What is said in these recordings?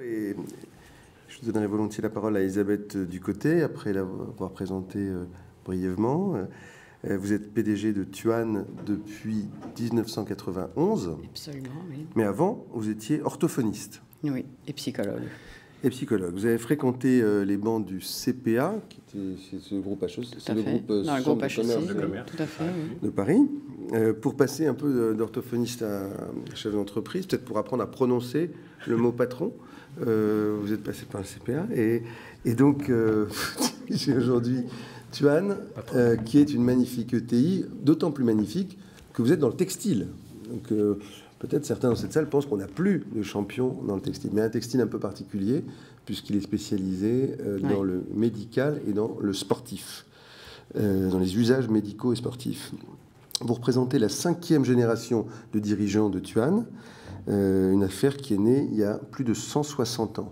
Et je donnerai volontiers la parole à Elisabeth Ducotet, après l'avoir présentée brièvement. Vous êtes PDG de Tuan depuis 1991. Absolument, oui. Mais avant, vous étiez orthophoniste. Oui, et psychologue. Et psychologue. Vous avez fréquenté les bancs du CPA, qui était chez ce groupe HEC, c'est le groupe Chambre de commerce tout à fait, oui. de Paris, pour passer un peu d'orthophoniste à chef d'entreprise, peut-être pour apprendre à prononcer le mot patron. Vous êtes passé par le CPA et donc j'ai aujourd'hui Tuan, qui est une magnifique ETI, d'autant plus magnifique que vous êtes dans le textile. Donc peut-être certains dans cette salle pensent qu'on n'a plus de champion dans le textile, mais un textile un peu particulier puisqu'il est spécialisé dans le médical et dans le sportif, dans les usages médicaux et sportifs. Vous représentez la 5e génération de dirigeants de Tuan. Une affaire qui est née il y a plus de 160 ans.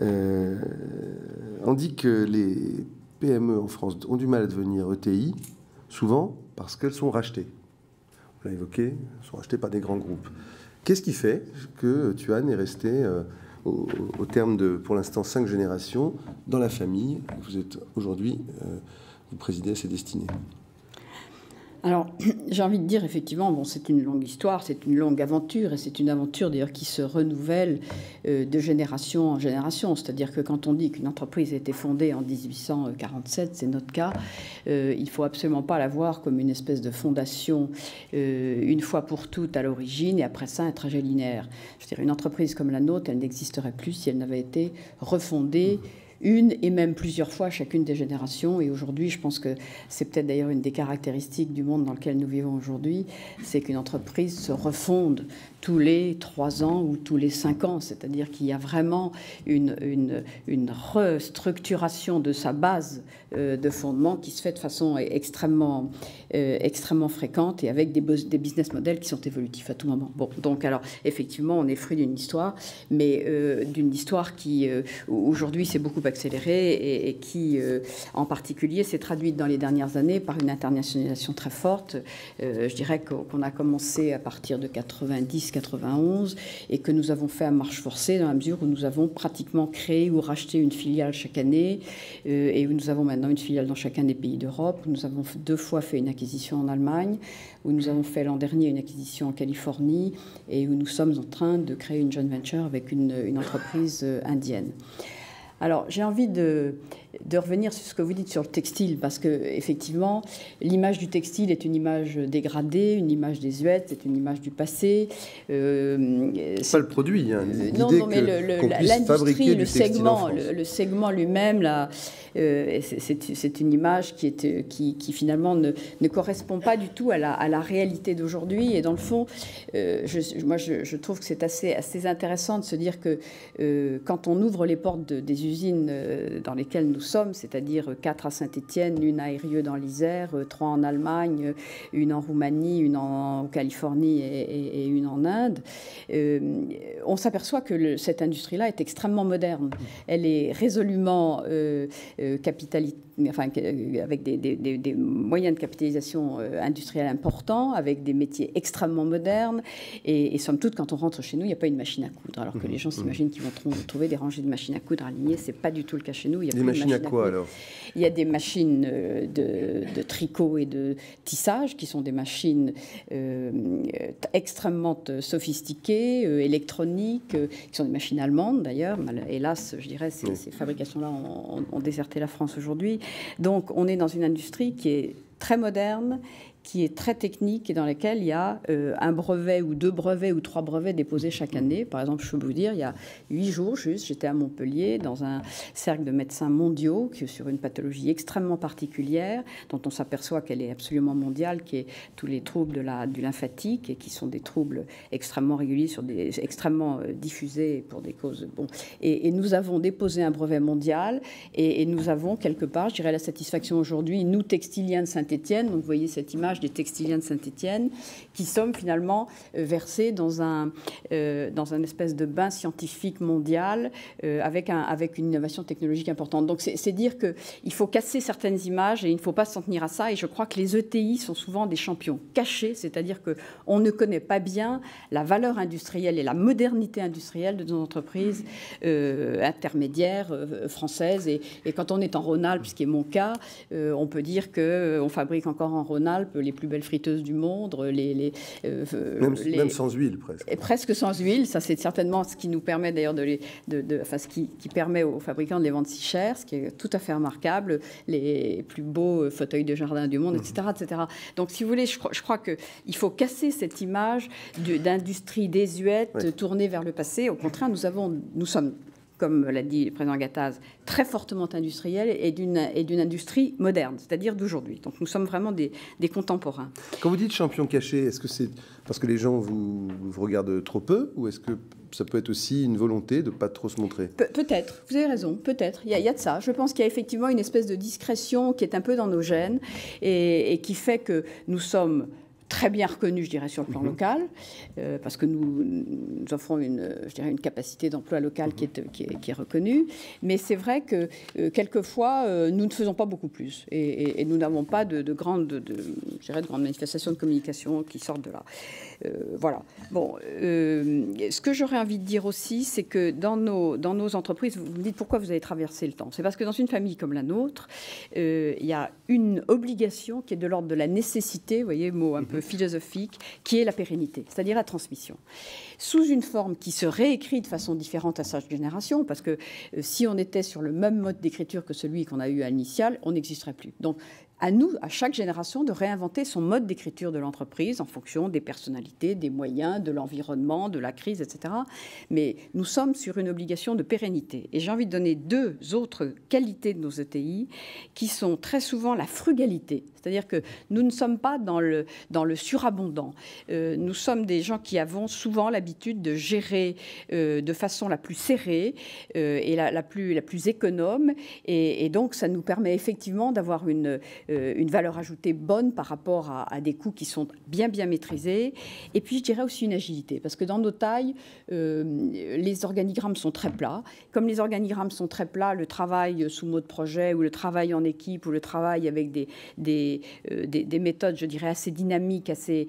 On dit que les PME en France ont du mal à devenir ETI, souvent parce qu'elles sont rachetées. On l'a évoqué, elles sont rachetées par des grands groupes. Qu'est-ce qui fait que Tuan est resté, au terme de, pour l'instant, 5 générations, dans la famille? Vous êtes aujourd'hui, vous présidez à ses destinées. Alors, j'ai envie de dire, effectivement, bon, c'est une longue histoire, c'est une longue aventure, et c'est une aventure, d'ailleurs, qui se renouvelle de génération en génération. C'est-à-dire que quand on dit qu'une entreprise a été fondée en 1847, c'est notre cas, il ne faut absolument pas la voir comme une espèce de fondation une fois pour toutes à l'origine, et après ça, un trajet linéaire. Je veux dire, une entreprise comme la nôtre, elle n'existerait plus si elle n'avait été refondée une et même plusieurs fois chacune des générations. Et aujourd'hui, je pense que c'est peut-être d'ailleurs une des caractéristiques du monde dans lequel nous vivons aujourd'hui, c'est qu'une entreprise se refonde tous les 3 ans ou tous les 5 ans. C'est-à-dire qu'il y a vraiment une restructuration de sa base de fondement qui se fait de façon extrêmement fréquente et avec des business models qui sont évolutifs à tout moment. Bon, donc alors, effectivement, on est fruit d'une histoire, mais d'une histoire qui, aujourd'hui, s'est beaucoup accélérée et qui, en particulier, s'est traduite dans les dernières années par une internationalisation très forte. Je dirais qu'on a commencé à partir de 90-91 et que nous avons fait à marche forcée dans la mesure où nous avons pratiquement créé ou racheté une filiale chaque année et où nous avons maintenant une filiale dans chacun des pays d'Europe. Nous avons 2 fois fait une acquisition en Allemagne, où nous avons fait l'an dernier une acquisition en Californie et où nous sommes en train de créer une joint venture avec une entreprise indienne. Alors, j'ai envie de revenir sur ce que vous dites sur le textile, parce qu'effectivement, l'image du textile est une image dégradée, une image désuète, c'est une image du passé. Pas le produit, hein, non, mais l'industrie, le segment lui-même, là, c'est une image qui finalement ne correspond pas du tout à la réalité d'aujourd'hui. Et dans le fond, moi, je trouve que c'est assez intéressant de se dire que quand on ouvre les portes des usines dans lesquelles nous sommes, c'est-à-dire 4 à Saint-Étienne, une à Eyrieux dans l'Isère, 3 en Allemagne, une en Roumanie, une en Californie et une en Inde, on s'aperçoit que cette industrie-là est extrêmement moderne. Elle est résolument capitaliste, enfin, avec des moyens de capitalisation industrielle importants, avec des métiers extrêmement modernes. Et somme toute, quand on rentre chez nous, il n'y a pas une machine à coudre. Alors que les gens s'imaginent qu'ils vont trouver des rangées de machines à coudre alignées. Ce n'est pas du tout le cas chez nous. Il y a des machines à quoi alors? Il y a des machines de tricot et de tissage qui sont des machines extrêmement sophistiquées, électroniques, qui sont des machines allemandes d'ailleurs. Hélas, je dirais, ces fabrications-là ont déserté la France aujourd'hui. Donc, on est dans une industrie qui est très moderne, qui est très technique et dans laquelle il y a un brevet ou 2 brevets ou 3 brevets déposés chaque année. Par exemple, je peux vous dire, il y a 8 jours juste, j'étais à Montpellier dans un cercle de médecins mondiaux sur une pathologie extrêmement particulière dont on s'aperçoit qu'elle est absolument mondiale, qui est tous les troubles du lymphatique et qui sont des troubles extrêmement réguliers, extrêmement diffusés pour des causes... Bon. Et nous avons déposé un brevet mondial et nous avons quelque part, je dirais, la satisfaction aujourd'hui, nous, textiliens de Saint-Étienne, donc vous voyez cette image, l'image des textiliens de Saint-Étienne, qui sommes finalement versés dans un espèce de bain scientifique mondial avec une innovation technologique importante. Donc c'est dire qu'il faut casser certaines images et il ne faut pas s'en tenir à ça. Et je crois que les ETI sont souvent des champions cachés, c'est-à-dire qu'on ne connaît pas bien la valeur industrielle et la modernité industrielle de nos entreprises intermédiaires françaises. Et quand on est en Rhône-Alpes, ce qui est mon cas, on peut dire qu'on fabrique encore en Rhône-Alpes les plus belles friteuses du monde. Même sans huile, presque. Presque sans huile. Ça, c'est certainement ce qui nous permet d'ailleurs ce qui permet aux fabricants de les vendre si cher, ce qui est tout à fait remarquable. Les plus beaux fauteuils de jardin du monde, etc. etc. Donc, si vous voulez, je crois qu'il faut casser cette image d'industrie désuète tournée vers le passé. Au contraire, nous sommes, comme l'a dit le président Gattaz, très fortement industriels et d'une industrie moderne, c'est-à-dire d'aujourd'hui. Donc nous sommes vraiment des contemporains. Quand vous dites champion caché, est-ce que c'est parce que les gens vous regardent trop peu, ou est-ce que ça peut être aussi une volonté de ne pas trop se montrer? Peut-être, vous avez raison, peut-être. Il y a de ça. Je pense qu'il y a effectivement une espèce de discrétion qui est un peu dans nos gènes et qui fait que nous sommes très bien reconnu, je dirais, sur le plan local, parce que nous offrons une capacité d'emploi local qui est reconnue. Mais c'est vrai que quelquefois, nous ne faisons pas beaucoup plus. Et nous n'avons pas de grandes manifestations de communication qui sortent de là. Voilà. Bon, ce que j'aurais envie de dire aussi, c'est que dans nos entreprises, vous me dites pourquoi vous avez traversé le temps. C'est parce que dans une famille comme la nôtre, il y a une obligation qui est de l'ordre de la nécessité, vous voyez, mot un peu philosophique, qui est la pérennité, c'est-à-dire la transmission. Sous une forme qui se réécrit de façon différente à chaque génération, parce que si on était sur le même mode d'écriture que celui qu'on a eu à l'initial, on n'existerait plus. Donc, à nous, à chaque génération, de réinventer son mode d'écriture de l'entreprise en fonction des personnalités, des moyens, de l'environnement, de la crise, etc. Mais nous sommes sur une obligation de pérennité. Et j'ai envie de donner deux autres qualités de nos ETI qui sont très souvent la frugalité. C'est-à-dire que nous ne sommes pas dans le surabondant. Nous sommes des gens qui avons souvent l'habitude de gérer de façon la plus serrée et la plus économe. Et donc, ça nous permet effectivement d'avoir une valeur ajoutée bonne par rapport à des coûts qui sont bien maîtrisés. Et puis, je dirais aussi une agilité. Parce que dans nos tailles, les organigrammes sont très plats. Comme les organigrammes sont très plats, le travail sous mode projet ou le travail en équipe ou le travail avec des méthodes, je dirais, assez dynamiques, assez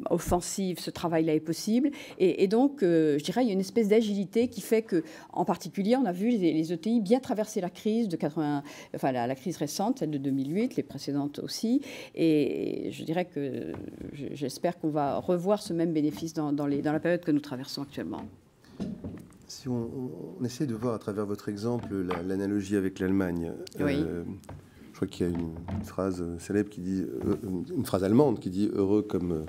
offensives, ce travail-là est possible. Et donc, je dirais, il y a une espèce d'agilité qui fait que, en particulier, on a vu les ETI bien traverser la crise de 80, enfin la crise récente, celle de 2008, les précédentes aussi. Et je dirais que j'espère qu'on va revoir ce même bénéfice dans la période que nous traversons actuellement. Si on essaie de voir à travers votre exemple l'analogie avec l'Allemagne, oui. Je crois qu'il y a une phrase célèbre qui dit, une phrase allemande qui dit « heureux comme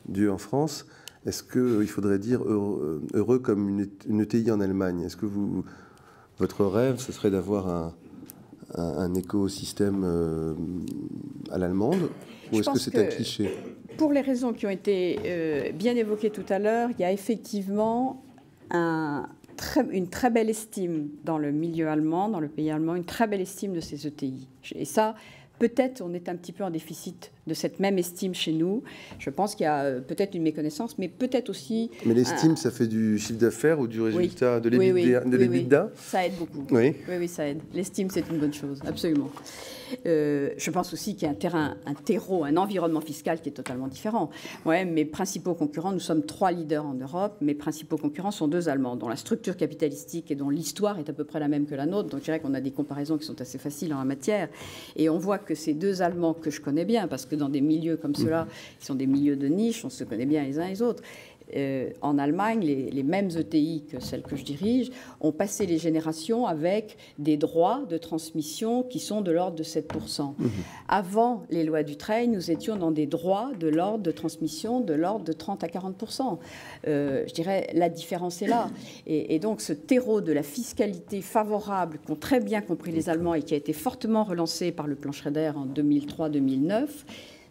Dieu en France ». Est-ce qu'il faudrait dire heureux comme une ETI en Allemagne? Est-ce que votre rêve, ce serait d'avoir un écosystème à l'allemande, ou est-ce que c'est un cliché? Pour les raisons qui ont été bien évoquées tout à l'heure, il y a effectivement une très belle estime dans le milieu allemand, dans le pays allemand, une très belle estime de ces ETI. Et ça, peut-être on est un petit peu en déficit de cette même estime chez nous. Je pense qu'il y a peut-être une méconnaissance, mais peut-être aussi... Mais l'estime, ça fait du chiffre d'affaires ou du résultat de l'EBITDA? Ça aide beaucoup. Oui, ça aide. L'estime, c'est une bonne chose, absolument. Je pense aussi qu'il y a un terreau, un environnement fiscal qui est totalement différent. Mes principaux concurrents, nous sommes 3 leaders en Europe. Mes principaux concurrents sont 2 Allemands, dont la structure capitalistique et dont l'histoire est à peu près la même que la nôtre. Donc je dirais qu'on a des comparaisons qui sont assez faciles en la matière. Et on voit que ces 2 Allemands que je connais bien, parce que dans des milieux comme ceux-là, qui sont des milieux de niche, on se connaît bien les uns et les autres. En Allemagne, les mêmes ETI que celles que je dirige ont passé les générations avec des droits de transmission qui sont de l'ordre de 7%. Avant les lois Dutreil, nous étions dans des droits de l'ordre de transmission de l'ordre de 30 à 40%. Je dirais la différence est là. Et donc ce terreau de la fiscalité favorable qu'ont très bien compris les Allemands et qui a été fortement relancé par le plan Schroeder en 2003-2009,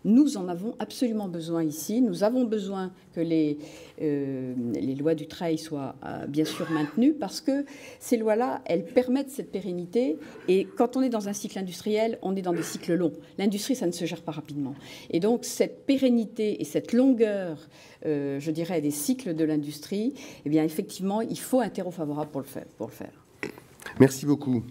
Nous en avons absolument besoin ici. Nous avons besoin que les lois du travail soient bien sûr maintenues, parce que ces lois-là, elles permettent cette pérennité. Et quand on est dans un cycle industriel, on est dans des cycles longs. L'industrie, ça ne se gère pas rapidement. Et donc, cette pérennité et cette longueur, je dirais, des cycles de l'industrie, eh bien, effectivement, il faut un terreau favorable pour le faire. Merci beaucoup.